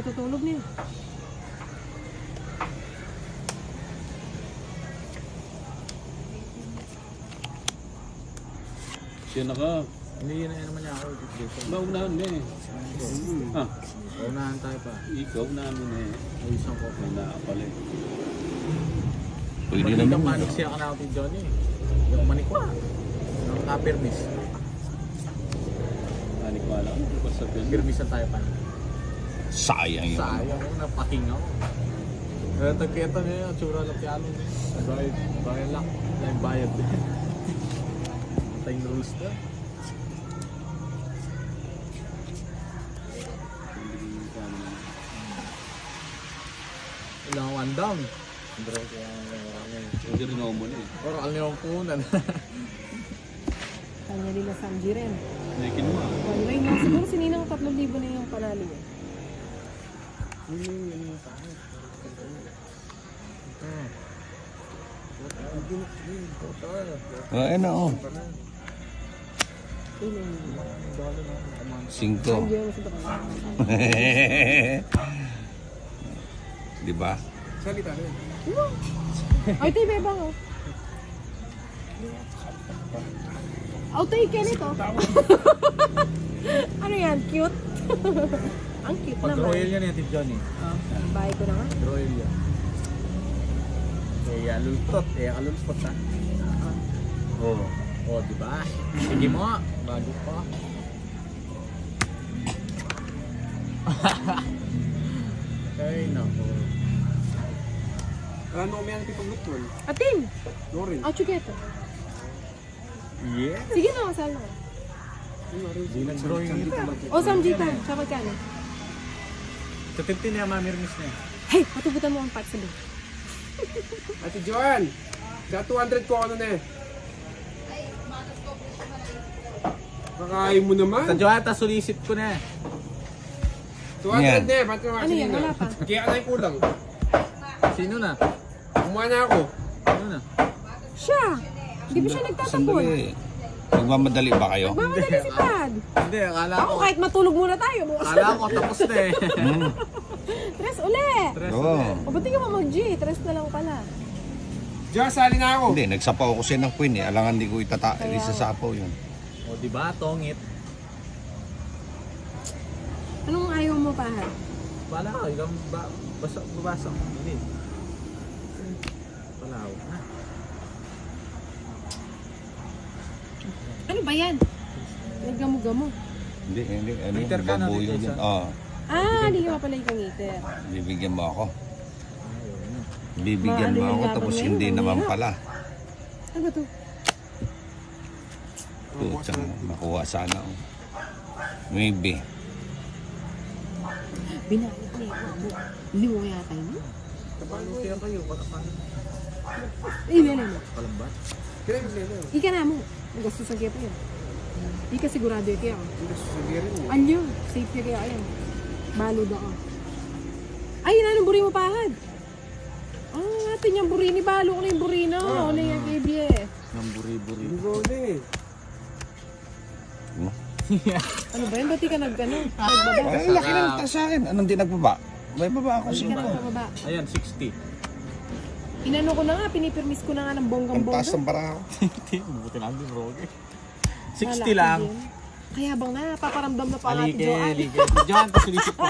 Tutulog niya. Siya na ka. Hindi na naman niya ako. Maunahan na eh. Unahan tayo pa. Ikaw namin eh. May isang ko. May nakapal eh. Pwede Pag naman. manik siya ka na ako ni Johnny. Yung manikwa. Yung permis. Anik wala ko. Basta ganyan. Permisan tayo pa. Sayang yun. Sayang ko, napahinga ko. Kaya tagkita niya yung tsura ng piano niya. Bayad lang. Yung bayad din. Matayong rules na. Ilang one down. Bro, kaya Hindi rin ako muna eh. parang alam yung punan. Kanya nila Sanji rin. May kinuha. Online na. Siguro sininang 3,000 na yung panalo niya. Ano oh. Yun yung 5. Sanji yung sa doon. Di ba? Salita rin. Ay, tayo bebang oh. Oh, tayo ganito. Ano yan? Cute? Ang cute Pag naman. royal yan yung Johnny. Bahay ko na nga. Royal yan. Kaya lultot. Kaya kalulpot ha. Oo. Oh, di ba? Sige mo. Bago pa. Ay, nako. Ano kami ang tipag tol? Atin! Lorin. Ang chugeto. Yeah. Sige na, masal na. Di nag-drawing ito. O, Samjita. Siya magkano? Sa 15 niya, mamirmis na. Hey, matubutan mo ang part sa doon. Ate Joan, sa 200 ko ano na eh. Kakain mo naman. Sa Joata, solicit ko na. 200 na eh, ba't ka Ano yan? Wala pa. Kaya ka na yung kulang. Sino na? Kumuha na ako. Sino na? Siya! Hindi ba siya nagtatapon? Sandali. Nagmamadali ba kayo? Mamadali si Tad. Hindi, akala ko. Ako kahit matulog muna tayo. Akala ko tapos na eh. Tres uli! Stress Oo. na eh. O, ba't di ka mag-G? Tres na lang pala. Joan, sali na ako. Hindi, nagsapaw ko siya ng queen eh. Alangan di ko isasapaw yun. O, diba? Tongit. Anong ayaw mo pa, ha? Wala ka. Ikaw babasa ko. Hindi. Palaw na. Ano ba yan? Naggamu-gamu. Hindi. Ano yun? Ngiter ka na Babuyo dito, yun. isa. Oo. Hindi ka pala yung ngiter. Bibigyan mo ako. Bibigyan mo Maano ako yung tapos laban hindi ngayon? naman Mahirap. pala. Ano ba to? Putsang makuha sana ako. Maybe. Binalik na yung abo. Liwa yata yun. Paano kaya kayo? Paano? Ano? Palambat? Ika na mo. Gusto sa kaya pa yun. Di ka sigurado yung kaya. Hindi susugirin mo. Anyo, safe yung kaya yan. Balod ako. Ay, yun anong buri mo pahad? Atin yung buri ni Balo ko na yung buri na. Ano yung kibye. Nang buri-buri. Hindi ko ulit eh. Ano ba yun? Ba't di ka nagbaba? Ay, laki ng taas sa akin. Anong di nagbaba? May baba ako Di sa ka baba. nagbaba. Ayan, 60. Inano ko na nga, pinipirmis ko na nga ng Ang taas bonggang-bongga. ng bara ako. Buti lang din, bro. Wala 60 lang. ko din. Kaya bang na, paparamdam na pa nga ati Alige, Joanne. alige. Diyan, pasulisip ko.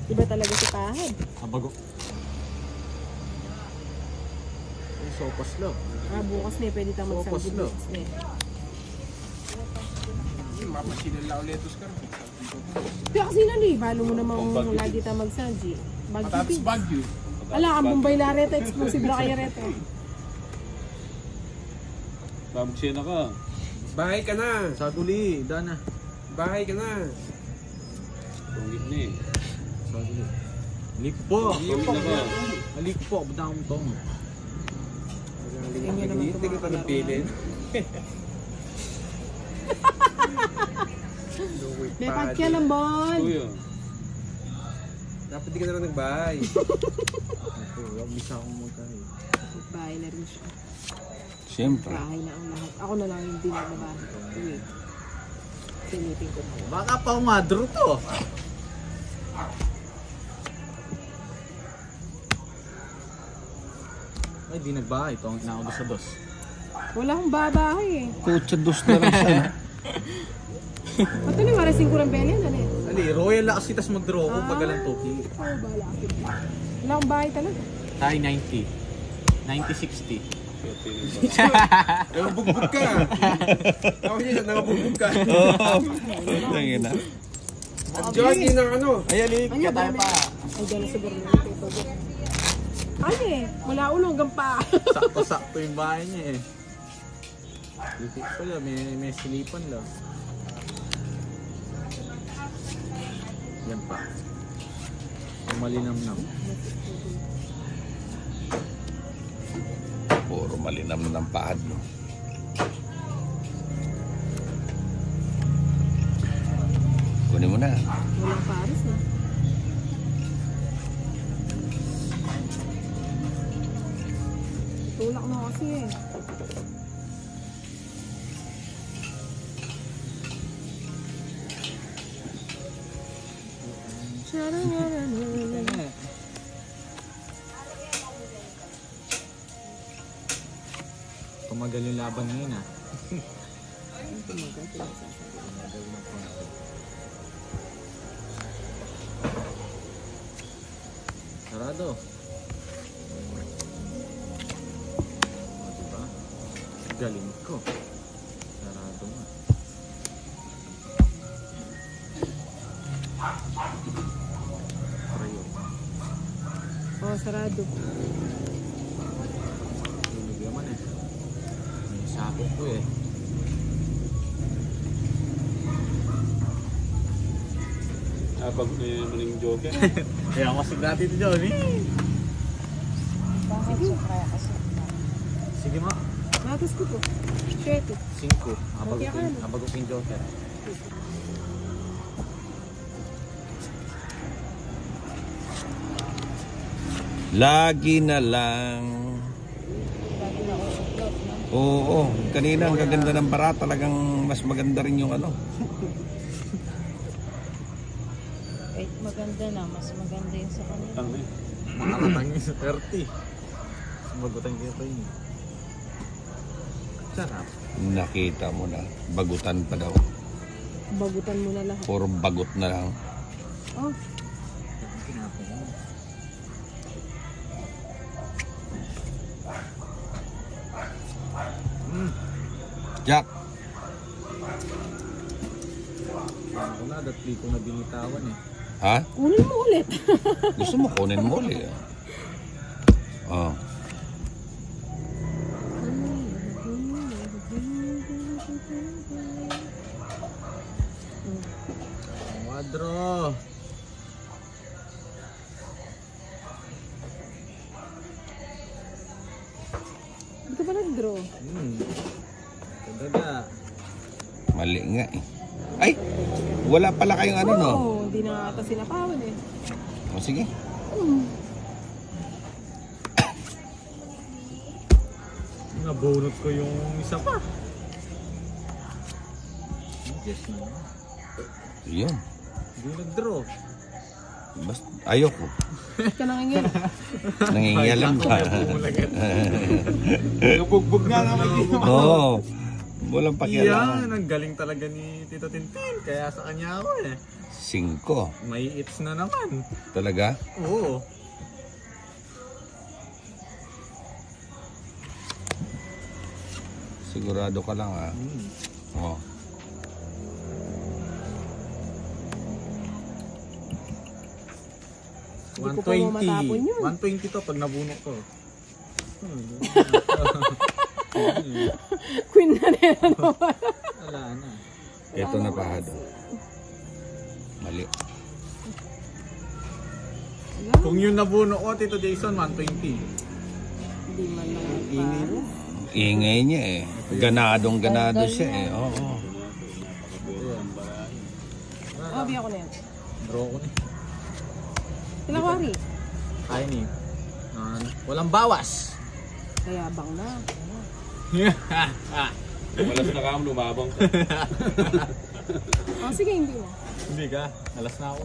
Iba talaga si Pahad. Abago. Ay, sopas lang. Bukas na pwede tayong Focus mag-Sanji no? business na eh. Mapasinan lang ulit Oscar. Kaya kasi na ni, balo mo namang lagi tayong mag-Sanji. Patatas Baguio. Ala, ang Bombay Lareta, exclusive na kaya Reta. Babag siya na ka. Bahay ka na. Sa tuli, dana. Bahay ka na. Tungit na eh. Sa tuli. Likpo. Tungit na ka. Likpo, budang tong. Hindi ka pa nagpilin. Bepat ka lang, Bon! Kuya. Dapat di ka na lang nagbahay. Huwag misa akong magkain. Bahay na rin siya. Siyempre. Bahay na ang lahat. Ako na lang yung di nagbabahay. Wait. Silipin ko. Baka pa umadro to. Ay, di nagbahay. Ito ang inauna sa dos. Wala akong babahay eh. Kutsa dos na lang siya. Ito na, marasing ko ng bele. Ano eh? Ali, royal lang kasi tas mag-draw ko pag galang toki. Oo, bahala ka. Wala akong bahay talaga. Tayo 90. 90-60. Nangabugbog ka. Tawag niya, nangabugbog ka. Oo. Tingin na. At jogging ng ano. Ay, Ali, kaya tayo pa. Ay, gano'n siguro na ito. Ano eh? Wala ulo hanggang pa. Sakto-sakto yung bahay niya eh. Dito pala, may silipan lang. Yan pa. Ang malinam-nam. Puro malinam ng pahad, no? Kunin mo na. Walang pares na. Tulak na kasi eh. Tumagal yung laban ngayon ah. Sarado. O, diba? Galing ko. Sarado nga. Prayo. Oh, sarado. Tulog naman eh. May sakop ko eh. Pag maling joker. Kaya masig natin ito, Johnny. Sige ma. Natas ko po. 7. 5. Habag ko yung joker. Lagi na lang. Oo, kanina ang gaganda ng bara, talagang mas maganda rin yung ano. Kahit maganda na, mas maganda yun sa kanila. Ang eh. Makakatang yun sa 30. Sumagutan kayo pa yun. Sarap. Nakita mo na, bagutan pa daw. Bagutan mo na lahat. Puro bagot na lang. Oh, Jack, Ako na, datli ko na binitawan eh. ha? kunin mo ulit. Gusto mo kunin mo ulit. Oh. Wadro. Hindi ka ba nag-draw? Ganda. Mali nga eh. Ay, wala pala kayong ano, no? Oo, hindi na ata sinapawan eh. O sige. Nabunot ko yung isa pa. Yes na. Yun. Hindi nag-draw. Basta, ayoko. Ba't ka nangingin? Nangingialam ka. Nabugbog nga naman yun. Oo. Walang pakialam. Yan, ang galing talaga ni Tito Tintin. Kaya sa kanya ako eh. 5. May hits na naman. Talaga? Oo. Sigurado ka lang, ha? Oh. Hindi ko pa matapon yun. 120 to pag nabunok ko. Queen na rin naman. Wala na. Ito na pahado. Mali. Kung yung nabunok ko, Tito Jason, 120. Hindi man lang. Ingay niya eh. Ganadong ganado siya eh. Oo. Oh, biya ko na yan. Draw ko na. Tilawari. Kaya ni. Walang bawas. Kaya bang na. Walas na kam, lumabang ka. Oh, sige, hindi mo. Hindi ka. Alas na ako.